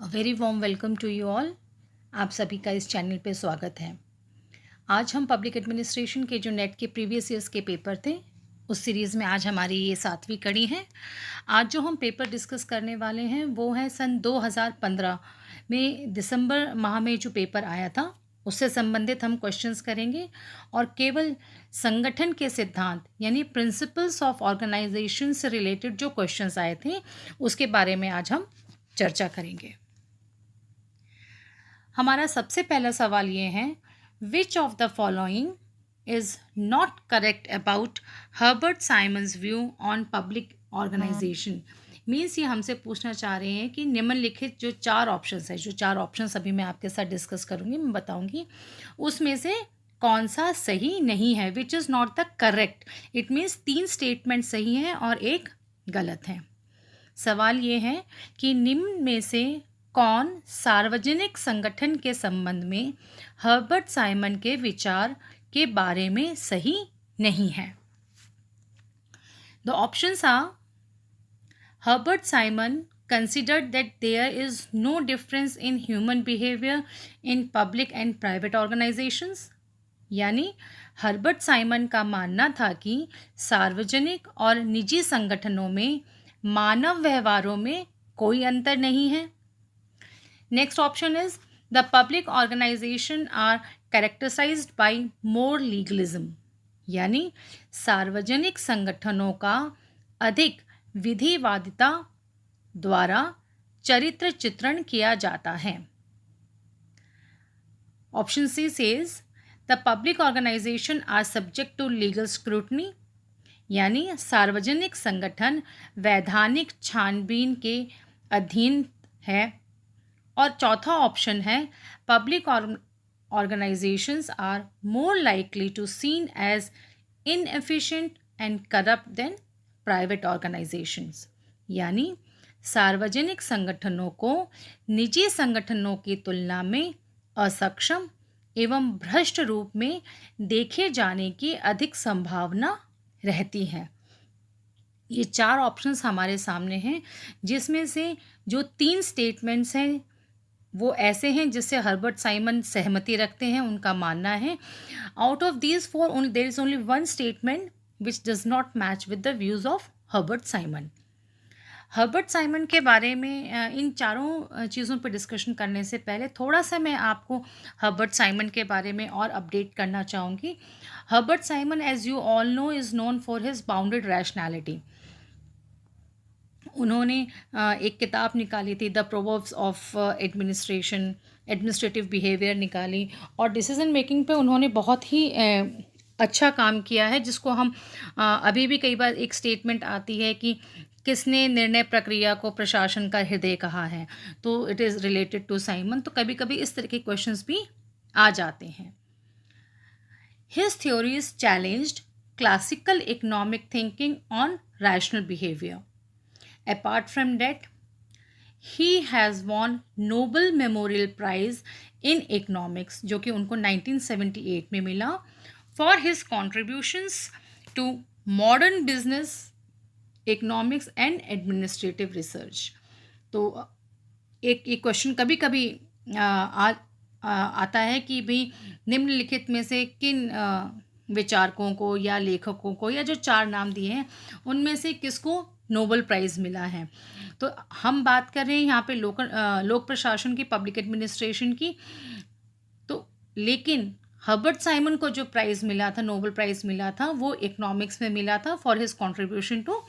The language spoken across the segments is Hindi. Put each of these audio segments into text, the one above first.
Very warm welcome to you all. आप सभी का इस चैनल पे स्वागत है। आज हम पब्लिक एडमिनिस्ट्रेशन के जो नेट के प्रीवियस ईयर्स के पेपर थे उस सीरीज़ में आज हमारी ये 7वीं कड़ी है। आज जो हम पेपर डिस्कस करने वाले हैं वो है सन 2015 में दिसंबर माह में जो पेपर आया था उससे संबंधित हम क्वेश्चंस करेंगे और केवल संगठन के सिद्धांत यानी प्रिंसिपल्स ऑफ ऑर्गेनाइजेशन से रिलेटेड जो क्वेश्चंस आए थे उसके बारे में आज हम चर्चा करेंगे। हमारा सबसे पहला सवाल ये है, which of the following is not correct about Herbert Simon's view on public organisation. Means ये हमसे पूछना चाह रहे हैं कि निम्नलिखित जो चार ऑप्शंस है, जो चार ऑप्शंस अभी मैं आपके साथ डिस्कस करूंगी, मैं बताऊंगी उसमें से कौन सा सही नहीं है। विच is not the correct, it means 3 statement सही हैं और एक गलत है। सवाल ये है कि निम्न में से कौन सार्वजनिक संगठन के संबंध में हर्बर्ट साइमन के विचार के बारे में सही नहीं है। The options are Herbert Simon considered that there is no difference in human behavior in public and private organizations। यानी हर्बर्ट साइमन का मानना था कि सार्वजनिक और निजी संगठनों में मानव व्यवहारों में कोई अंतर नहीं है। Next option is the public organisation are characterised by more legalism. यानी सार्वजनिक संगठनों का अधिक विधिवादिता द्वारा चरित्र चित्रण किया जाता है। Option C says the public organisation are subject to legal scrutiny. यानी सार्वजनिक संगठन वैधानिक छानबीन के अधीन है। और चौथा ऑप्शन है public organisations are more likely to seen as inefficient and corrupt than private organisations. यानी सार्वजनिक संगठनों को निजी संगठनों की तुलना में असक्षम एवं भ्रष्ट रूप में देखे जाने की अधिक संभावना रहती है। ये चार ऑप्शंस हमारे सामने हैं, जिसमें से जो 3 स्टेटमेंट्स हैं वो ऐसे हैं जिससे हर्बर्ट साइमन सहमति रखते हैं, उनका मानना है। Out of these 4 there is only 1 statement which does not match with the views of Herbert Simon. Herbert Simon के बारे में इन चारों चीज़ों पर डिस्कशन करने से पहले थोड़ा सा मैं आपको हर्बर्ट साइमन के बारे में और अपडेट करना चाहूँगी। Herbert Simon, as you all know, is known for his bounded rationality. उन्होंने एक किताब निकाली थी, the proverbs of administrative behaviour निकाली, और डिसीजन मेकिंग पे उन्होंने बहुत ही अच्छा काम किया है, जिसको हम अभी भी कई बार एक स्टेटमेंट आती है कि किसने निर्णय प्रक्रिया को प्रशासन का हृदय कहा है, तो it is related to Simon. तो कभी कभी इस तरह के क्वेश्चंस भी आ जाते हैं। His theories challenged classical economic thinking on rational behaviour. Apart from that, he has won Nobel Memorial Prize in Economics, जो कि उनको 1978 में मिला, for his contributions to modern business, economics and administrative research। तो एक क्वेश्चन कभी कभी आता है कि भाई निम्नलिखित में से किन विचारकों को या लेखकों को या जो 4 नाम दिए हैं उनमें से किसको नोबेल प्राइज़ मिला है। तो हम बात कर रहे हैं यहाँ पे लोक प्रशासन की, पब्लिक एडमिनिस्ट्रेशन की। तो लेकिन हर्बर्ट साइमन को जो प्राइज़ मिला था, नोबेल प्राइज़ मिला था, वो इकोनॉमिक्स में मिला था for his contribution to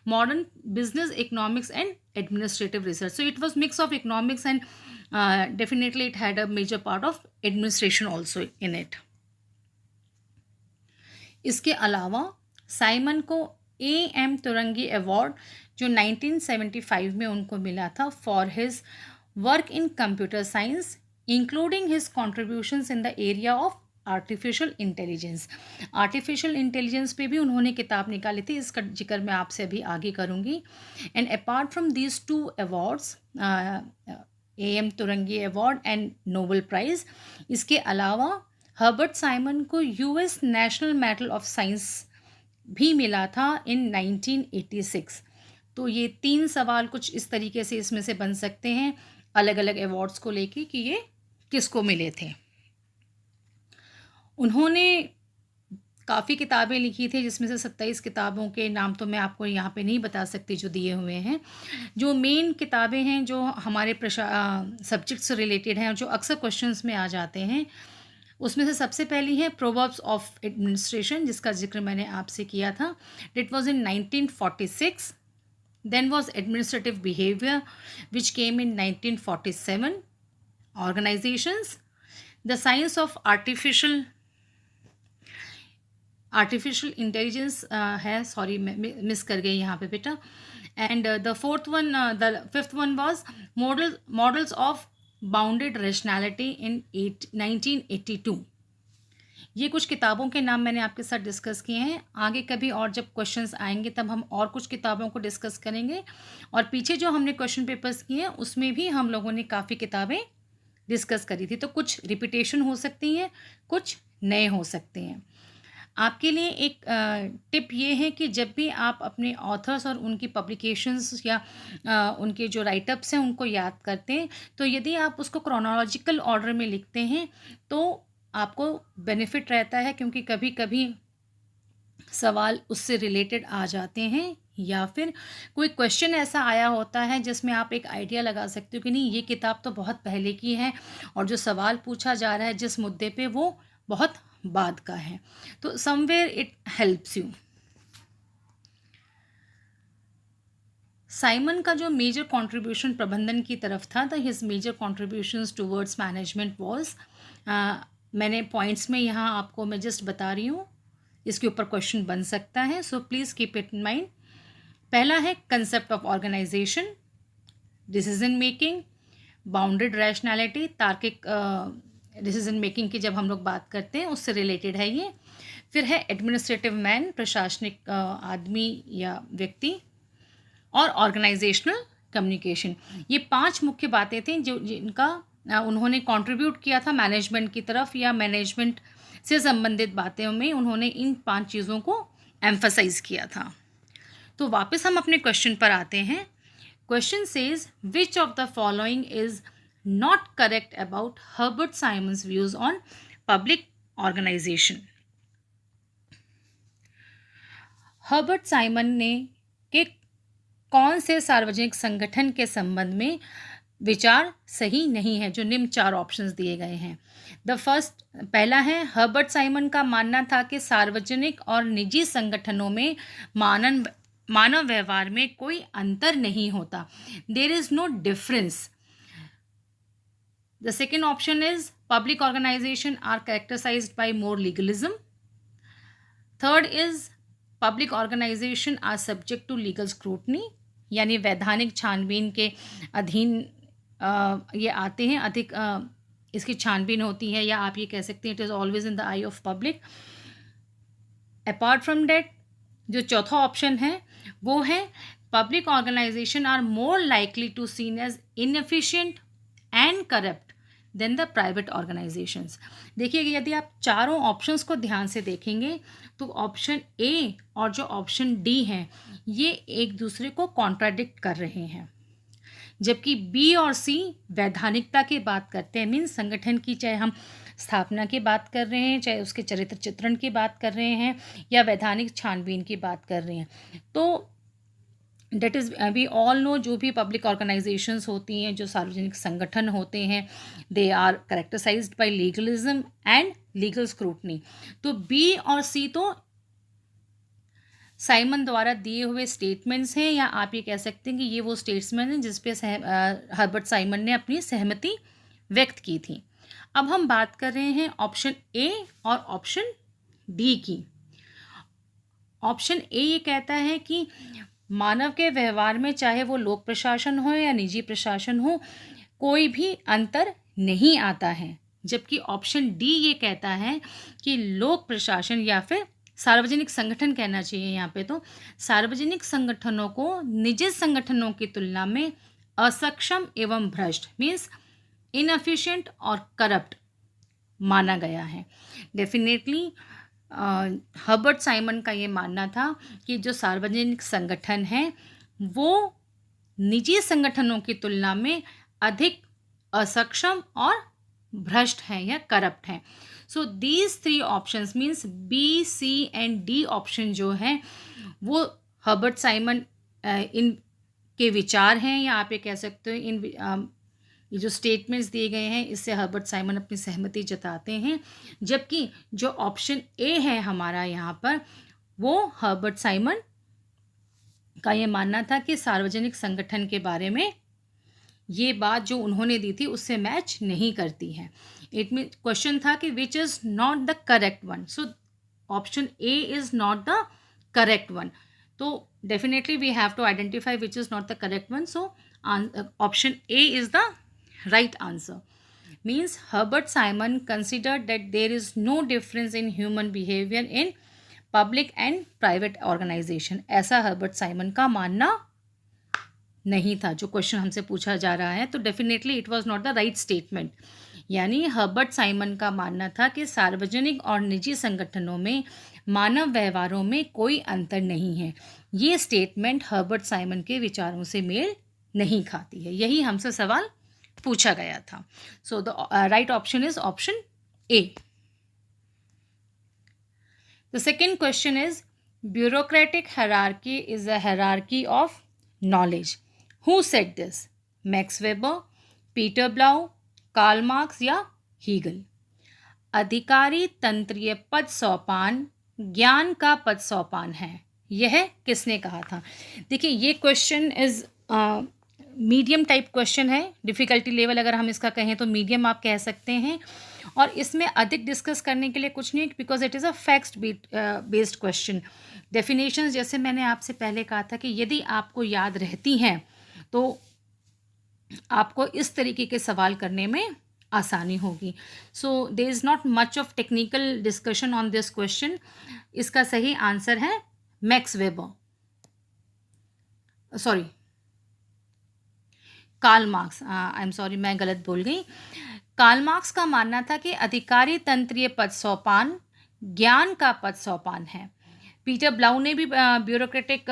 modern business, economics and administrative research. So it was mix of economics and definitely it had a major part of administration also in it. इसके अलावा साइमन को A.M. तुरंगी अवार्ड जो 1975 में उनको मिला था for his work in computer science, including his contributions in the area of artificial intelligence. Artificial intelligence पे भी उन्होंने किताब निकाली थी, इसका जिक्र मैं आपसे अभी आगे करूँगी। And apart from these 2 awards, A.M. Turing award and Nobel prize, इसके अलावा हर्बर्ट साइमन को US national medal of science भी मिला था इन 1986। तो ये 3 सवाल कुछ इस तरीके से इसमें से बन सकते हैं। अलग अलग अवार्ड्स को लेके कि ये किसको मिले थे। उन्होंने काफ़ी किताबें लिखी थी, जिसमें से 27 किताबों के नाम तो मैं आपको यहाँ पे नहीं बता सकती जो दिए हुए हैं। जो मेन किताबें हैं जो हमारे सब्जेक्ट से रिलेटेड हैं और जो अक्सर क्वेश्चंस में आ जाते हैं, उसमें से सबसे पहली है प्रोवर्ब्स ऑफ एडमिनिस्ट्रेशन, जिसका जिक्र मैंने आपसे किया था। It was in 1946. Then was administrative behaviour which came in 1947. Organizations, the science of artificial intelligence है, सॉरी मैं मिस कर गई यहाँ पे बेटा। And the fifth one was models of bounded rationality in 1982. ये कुछ किताबों के नाम मैंने आपके साथ डिस्कस किए हैं। आगे कभी और जब क्वेश्चंस आएंगे तब हम और कुछ किताबों को डिस्कस करेंगे। और पीछे जो हमने क्वेश्चन पेपर्स किए हैं उसमें भी हम लोगों ने काफ़ी किताबें डिस्कस करी थी, तो कुछ रिपीटेशन हो सकती हैं, कुछ नए हो सकते हैं। आपके लिए एक टिप ये है कि जब भी आप अपने ऑथर्स और उनकी पब्लिकेशंस या उनके जो राइटअप्स हैं उनको याद करते हैं, तो यदि आप उसको क्रोनोलॉजिकल ऑर्डर में लिखते हैं तो आपको बेनिफिट रहता है, क्योंकि कभी कभी सवाल उससे रिलेटेड आ जाते हैं या फिर कोई क्वेश्चन ऐसा आया होता है जिसमें आप एक आइडिया लगा सकते हो कि नहीं, ये किताब तो बहुत पहले की है और जो सवाल पूछा जा रहा है जिस मुद्दे पे वो बहुत बाद का है, तो somewhere it helps you. Simon का जो मेजर कंट्रीब्यूशन प्रबंधन की तरफ था, तो his major contributions towards management was, मैंने पॉइंट्स में यहाँ आपको मैं जस्ट बता रही हूँ, इसके ऊपर क्वेश्चन बन सकता है, so please keep it in mind. पहला है concept of organisation, decision making, bounded rationality, तार्किक डिसीजन मेकिंग की जब हम लोग बात करते हैं उससे रिलेटेड है ये। फिर है एडमिनिस्ट्रेटिव मैन, प्रशासनिक आदमी या व्यक्ति, और ऑर्गेनाइजेशनल कम्युनिकेशन। ये 5 मुख्य बातें थी जिनका उन्होंने कंट्रीब्यूट किया था मैनेजमेंट की तरफ, या मैनेजमेंट से संबंधित बातें में उन्होंने इन 5 चीज़ों को एम्फसाइज किया था। तो वापस हम अपने क्वेश्चन पर आते हैं। Question says which of the following is not correct about Herbert Simon's views on public organisation. Herbert Simon ने के कौन से सार्वजनिक संगठन के संबंध में विचार सही नहीं है, जो निम्न 4 ऑप्शंस दिए गए हैं। पहला है, हर्बर्ट साइमन का मानना था कि सार्वजनिक और निजी संगठनों में मानव व्यवहार में कोई अंतर नहीं होता, there is no difference. The second option is public organisation are characterised by more legalism. Third is public organisation are subject to legal scrutiny, यानी वैधानिक छानबीन के अधीन ये आते हैं, अधिक इसकी छानबीन होती है, या आप ये कह सकते हैं it is always in the eye of public. Apart from that, जो चौथा ऑप्शन है वो है public organisation are more likely to seen as inefficient and corrupt than the private organisations. देखिए, यदि आप चारों ऑप्शंस को ध्यान से देखेंगे तो ऑप्शन ए और जो ऑप्शन डी हैं ये एक दूसरे को कॉन्ट्राडिक्ट कर रहे हैं, जबकि बी और सी वैधानिकता की बात करते हैं, मीन्स संगठन की, चाहे हम स्थापना की बात कर रहे हैं, चाहे उसके चरित्र चित्रण की बात कर रहे हैं, या वैधानिक छानबीन की बात कर रहे हैं। तो that is we all know, जो भी पब्लिक ऑर्गेनाइजेशंस होती हैं, जो सार्वजनिक संगठन होते हैं, they are characterised by legalism and legal scrutiny. तो बी और सी तो साइमन द्वारा दिए हुए स्टेटमेंट्स हैं, या आप ये कह सकते हैं कि ये वो स्टेटमेंट हैं जिस पे हर्बर्ट साइमन ने अपनी सहमति व्यक्त की थी। अब हम बात कर रहे हैं ऑप्शन ए और ऑप्शन डी की। ऑप्शन ए ये कहता है कि मानव के व्यवहार में, चाहे वो लोक प्रशासन हो या निजी प्रशासन हो, कोई भी अंतर नहीं आता है, जबकि ऑप्शन डी ये कहता है कि लोक प्रशासन, या फिर सार्वजनिक संगठन कहना चाहिए यहाँ पे, तो सार्वजनिक संगठनों को निजी संगठनों की तुलना में असक्षम एवं भ्रष्ट, मीन्स इनएफिशिएंट और करप्ट माना गया है। डेफिनेटली हर्बर्ट साइमन का ये मानना था कि जो सार्वजनिक संगठन हैं वो निजी संगठनों की तुलना में अधिक असक्षम और भ्रष्ट हैं या करप्ट हैं। So these 3 options means B, C and D option जो हैं वो हर्बर्ट साइमन इन के विचार हैं, या आप ये कह सकते हो ये जो स्टेटमेंट्स दिए गए हैं इससे हर्बर्ट साइमन अपनी सहमति जताते हैं। जबकि जो ऑप्शन ए है हमारा यहाँ पर, वो हर्बर्ट साइमन का ये मानना था कि सार्वजनिक संगठन के बारे में ये बात जो उन्होंने दी थी उससे मैच नहीं करती है। इट मीन क्वेश्चन था कि which is not the correct one, so option A is not the correct one. तो definitely we have to identify which is not the correct one, so option A is the right answer. Means Herbert Simon considered that there is no difference in human behavior in public and private organization. ऐसा हर्बर्ट साइमन का मानना नहीं था। जो क्वेश्चन हमसे पूछा जा रहा है, तो definitely it was not the right statement. यानी हर्बर्ट साइमन का मानना था कि सार्वजनिक और निजी संगठनों में मानव व्यवहारों में कोई अंतर नहीं है। ये स्टेटमेंट हर्बर्ट साइमन के विचारों से मेल नहीं खाती है। यही हमसे सवाल पूछा गया था। So the right option is option A. The second question is bureaucratic hierarchy is a hierarchy of knowledge. Who said this? Max Weber, Peter Blau, Karl Marx या हीगल? अधिकारी तंत्रीय पद सोपान ज्ञान का पद सोपान है, यह किसने कहा था? देखिए ये question is medium type question है। डिफ़िकल्टी लेवल अगर हम इसका कहें तो मीडियम आप कह सकते हैं, और इसमें अधिक डिस्कस करने के लिए कुछ नहीं, because it is a fact based question. Definitions जैसे मैंने आपसे पहले कहा था कि यदि आपको याद रहती हैं तो आपको इस तरीके के सवाल करने में आसानी होगी। So there is not much of technical discussion on this question. इसका सही आंसर है Max Weber, sorry Karl Marx. I am sorry, मैं गलत बोल गई। कार्ल मार्क्स का मानना था कि अधिकारी तंत्रीय पद सोपान ज्ञान का पद सोपान है। पीटर ब्लाउ ने भी ब्यूरोक्रेटिक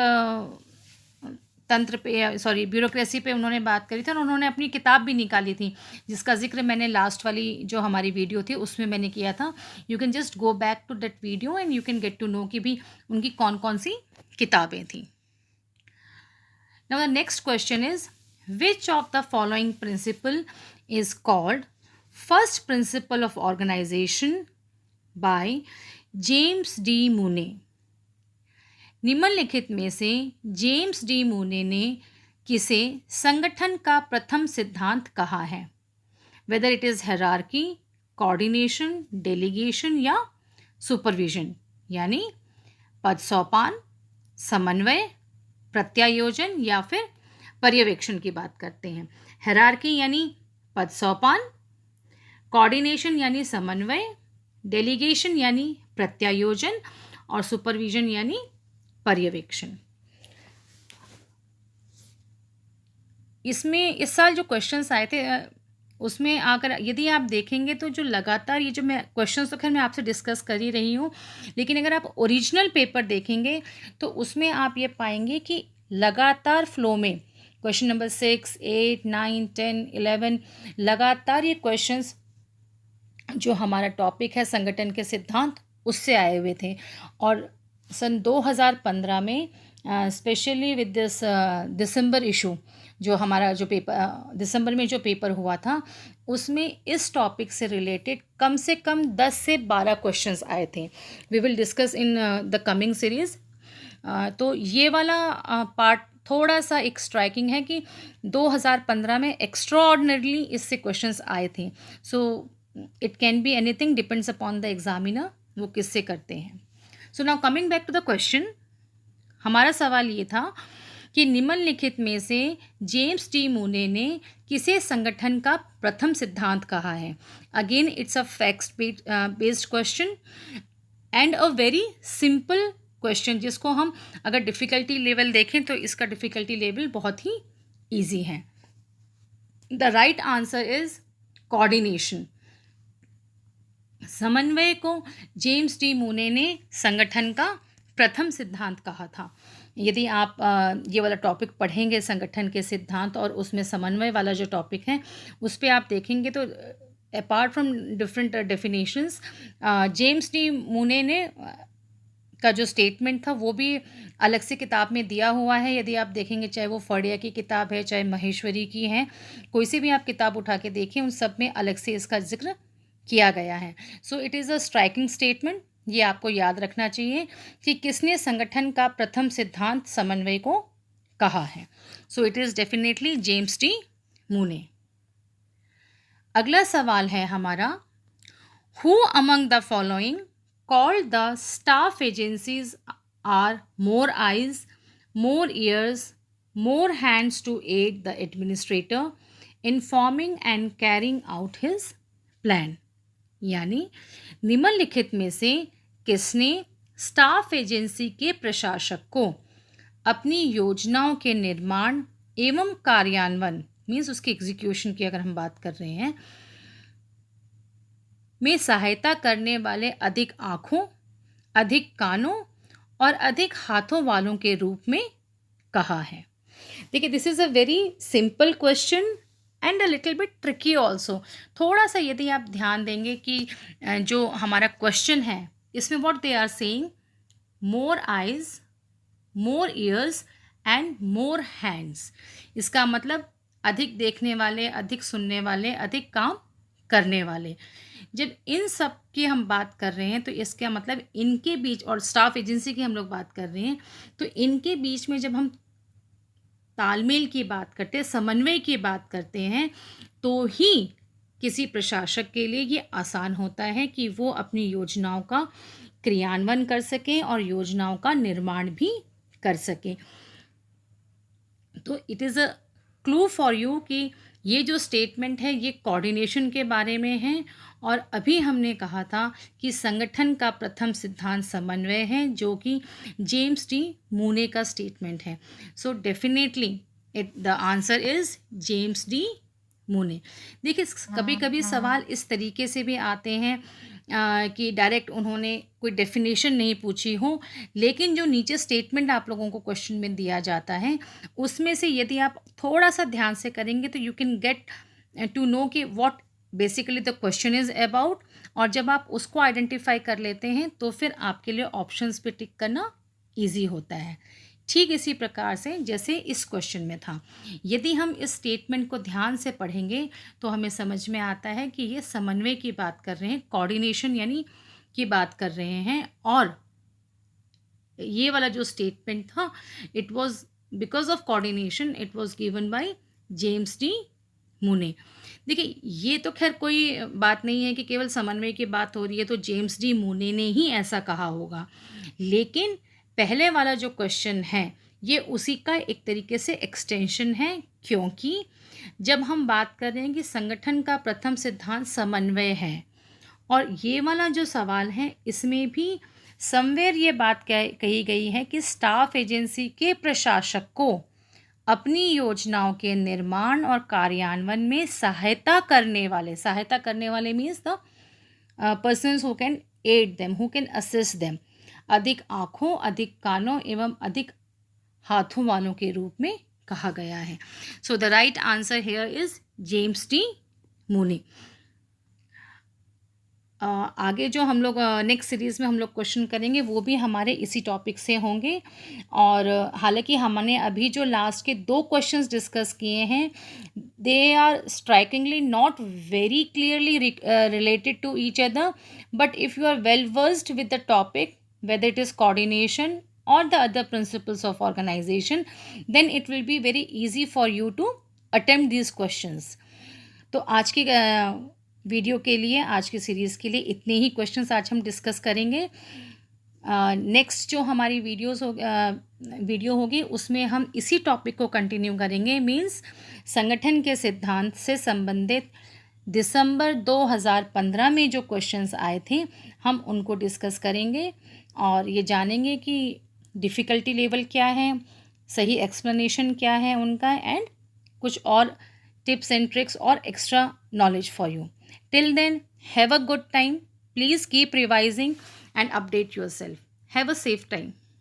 तंत्र पे, सॉरी ब्यूरोक्रेसी पे उन्होंने बात करी थी, और उन्होंने अपनी किताब भी निकाली थी जिसका जिक्र मैंने लास्ट वाली जो हमारी वीडियो थी उसमें मैंने किया था। You can just go back to that video and you can get to know कि भी उनकी कौन कौन सी किताबें थी। Now the next question is which of the following principle is called first principle of organization by James D Mooney? निम्नलिखित में से जेम्स डी मूने ने किसे संगठन का प्रथम सिद्धांत कहा है? Whether it is hierarchy, coordination, delegation या सुपरविजन। यानी पद सोपान, समन्वय, प्रत्यायोजन या फिर पर्यवेक्षण की बात करते हैं। हायरार्की यानी पद सोपान, कोऑर्डिनेशन यानी समन्वय, डेलीगेशन यानी प्रत्यायोजन और सुपरविजन यानी पर्यवेक्षण। इसमें इस साल जो क्वेश्चंस आए थे उसमें अगर यदि आप देखेंगे तो जो लगातार ये जो मैं क्वेश्चंस तो खैर मैं आपसे डिस्कस कर ही रही हूँ, लेकिन अगर आप ओरिजिनल पेपर देखेंगे तो उसमें आप ये पाएंगे कि लगातार फ्लो में क्वेश्चन नंबर 6, 8, 9, 10, 11 लगातार ये क्वेश्चंस जो हमारा टॉपिक है संगठन के सिद्धांत उससे आए हुए थे। और सन 2015 में specially with this December issue, जो हमारा जो पेपर दिसंबर में जो पेपर हुआ था उसमें इस टॉपिक से रिलेटेड कम से कम 10 से 12 क्वेश्चंस आए थे। We will discuss in the coming series. तो ये वाला पार्ट थोड़ा सा एक स्ट्राइकिंग है कि 2015 में एक्स्ट्राऑर्डिनरीली इससे क्वेश्चंस आए थे। So it can be anything, depends upon the examiner वो किससे करते हैं। So now coming back to the question, हमारा सवाल ये था कि निम्नलिखित में से जेम्स डी मूने ने किसे संगठन का प्रथम सिद्धांत कहा है? Again it's a fact based question and a very simple question, जिसको हम अगर डिफ़िकल्टी लेवल देखें तो इसका डिफ़िकल्टी लेवल बहुत ही ईजी है। The right answer is coordination. समन्वय को जेम्स डी मूने ने संगठन का प्रथम सिद्धांत कहा था। यदि आप ये वाला टॉपिक पढ़ेंगे संगठन के सिद्धांत और उसमें समन्वय वाला जो टॉपिक है उस पे आप देखेंगे तो apart from different definitions, James D Mooney ने का जो स्टेटमेंट था वो भी अलग से किताब में दिया हुआ है। यदि आप देखेंगे, चाहे वो फड़िया की किताब है, चाहे महेश्वरी की है, कोई सी भी आप किताब उठा के देखें, उन सब में अलग से इसका जिक्र किया गया है। So it is a striking statement. ये आपको याद रखना चाहिए कि किसने संगठन का प्रथम सिद्धांत समन्वय को कहा है। So it is definitely James D Mooney. अगला सवाल है हमारा, who among the following called the staff agencies are more eyes, more ears, more hands to aid the administrator in forming and carrying out his plan। यानी निम्नलिखित में से किसने स्टाफ एजेंसी के प्रशासक को अपनी योजनाओं के निर्माण एवं कार्यान्वयन, मीन्स उसके एग्जीक्यूशन की अगर हम बात कर रहे हैं, में सहायता करने वाले अधिक आँखों, अधिक कानों और अधिक हाथों वालों के रूप में कहा है। देखिए, this is a very simple question and a little bit tricky also. थोड़ा सा यदि आप ध्यान देंगे कि जो हमारा क्वेश्चन है इसमें what they are saying, more eyes, more ears and more hands. इसका मतलब अधिक देखने वाले, अधिक सुनने वाले, अधिक काम करने वाले। जब इन सब की हम बात कर रहे हैं तो इसका मतलब इनके बीच, और स्टाफ एजेंसी की हम लोग बात कर रहे हैं, तो इनके बीच में जब हम तालमेल की बात करते हैं, समन्वय की बात करते हैं, तो ही किसी प्रशासक के लिए ये आसान होता है कि वो अपनी योजनाओं का क्रियान्वयन कर सकें और योजनाओं का निर्माण भी कर सकें। तो it is a clue for you कि ये जो स्टेटमेंट है ये कोऑर्डिनेशन के बारे में है, और अभी हमने कहा था कि संगठन का प्रथम सिद्धांत समन्वय है, जो कि जेम्स डी मूने का स्टेटमेंट है। So definitely the answer is James D Mooney. देखिए, कभी कभी सवाल इस तरीके से भी आते हैं कि डायरेक्ट उन्होंने कोई डेफिनेशन नहीं पूछी हो, लेकिन जो नीचे स्टेटमेंट आप लोगों को क्वेश्चन में दिया जाता है उसमें से यदि आप थोड़ा सा ध्यान से करेंगे तो you can get to know कि what basically the question is about, और जब आप उसको आइडेंटिफाई कर लेते हैं तो फिर आपके लिए ऑप्शंस पे टिक करना ईजी होता है। ठीक इसी प्रकार से जैसे इस क्वेश्चन में था, यदि हम इस स्टेटमेंट को ध्यान से पढ़ेंगे तो हमें समझ में आता है कि ये समन्वय की बात कर रहे हैं, कोऑर्डिनेशन यानी की बात कर रहे हैं, और ये वाला जो स्टेटमेंट था it was because of coordination, it was given by James D Mooney. देखिए, ये तो खैर कोई बात नहीं है कि केवल समन्वय की बात हो रही है तो जेम्स डी मूने ने ही ऐसा कहा होगा, लेकिन पहले वाला जो क्वेश्चन है ये उसी का एक तरीके से एक्सटेंशन है, क्योंकि जब हम बात कर रहे हैं कि संगठन का प्रथम सिद्धांत समन्वय है, और ये वाला जो सवाल है इसमें भी समवेयर ये बात कही गई है कि स्टाफ एजेंसी के प्रशासक को अपनी योजनाओं के निर्माण और कार्यान्वयन में सहायता करने वाले means the persons who can aid them, who can assist them, अधिक आँखों, अधिक कानों एवं अधिक हाथों वालों के रूप में कहा गया है। So the right answer here is James D Mooney. आगे जो हम लोग नेक्स्ट सीरीज़ में हम लोग क्वेश्चन करेंगे वो भी हमारे इसी टॉपिक से होंगे, और हालांकि हमने अभी जो लास्ट के 2 क्वेश्चंस डिस्कस किए हैं they are strikingly not very clearly related to each other, but if you are well versed with the topic, whether it is coordination or the other principles of organization, then it will be very easy for you to attempt these questions। तो आज की वीडियो के लिए, आज की सीरीज़ के लिए इतने ही क्वेश्चंस आज हम डिस्कस करेंगे। नेक्स्ट जो हमारी वीडियो होगी उसमें हम इसी टॉपिक को कंटिन्यू करेंगे, मीन्स संगठन के सिद्धांत से संबंधित दिसंबर 2015 में जो क्वेश्चंस आए थे हम उनको डिस्कस करेंगे, और ये जानेंगे कि डिफ़िकल्टी लेवल क्या है, सही एक्सप्लेनेशन क्या है उनका, एंड कुछ और टिप्स एंड ट्रिक्स और extra knowledge for you. Till then, have a good time. Please keep revising and update yourself. Have a safe time.